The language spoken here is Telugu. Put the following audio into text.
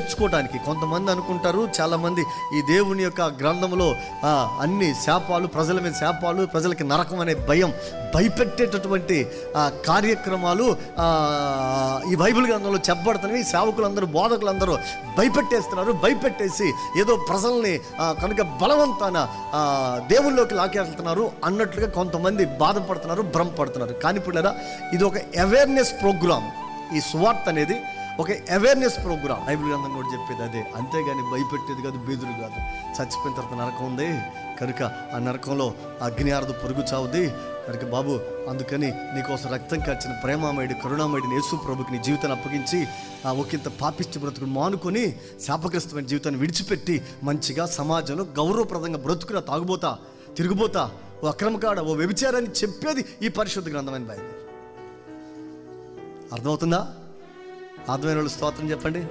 నేర్చుకోవడానికి. కొంతమంది అనుకుంటారు, చాలామంది ఈ దేవుని యొక్క గ్రంథంలో అన్ని శాపాలు, ప్రజల మీద శాపాలు, ప్రజలకి నరకం అనే భయపెట్టేటటువంటి కార్యక్రమాలు ఈ బైబిల్ గ్రంథంలో చెప్పబడుతున్నాయి. సేవకులందరూ, బోధకులందరూ భయపెట్టేస్తున్నారు. భయపెట్టేసి ఏదో ప్రజల్ని కనుక బలవంతాన దేవుళ్ళలోకి లాకెళ్తున్నారు అన్నట్లుగా కొంతమంది బాధపడుతున్నారు, భ్రమపడుతున్నారు. కానీ పిల్లరా, ఇది ఒక అవేర్నెస్ ప్రోగ్రామ్. ఈ సువార్త అనేది ఒక అవేర్నెస్ ప్రోగ్రామ్. బైబిల్ గ్రంథం కూడా చెప్పేది అదే, అంతేగాని భయపెట్టేది కాదు, బీదులు కాదు. చచ్చిపోయిన తర్వాత నరకం ఉంది కనుక ఆ నరకంలో అగ్ని ఆరదు, పొరుగు చావుది కనుక బాబు, అందుకని నీకోసం రక్తం కార్చిన ప్రేమామయుడి, కరుణామయుడిని యేసు ప్రభుకి నీ జీవితాన్ని అప్పగించి ఒకంత పాపిష్టి బ్రతుకుని మానుకొని శాపగ్రస్తమైన జీవితాన్ని విడిచిపెట్టి మంచిగా సమాజంలో గౌరవప్రదంగా బ్రతుకున తాగుబోతా, తిరుగుబోతా, ఓ అక్రమకాడ, ఓ వ్యభిచారాన్ని చెప్పేది ఈ పరిశుద్ధ గ్రంథమైన బైబిల్. అర్థమవుతుందా? అర్థమైన వాళ్ళు స్తోత్రం చెప్పండి.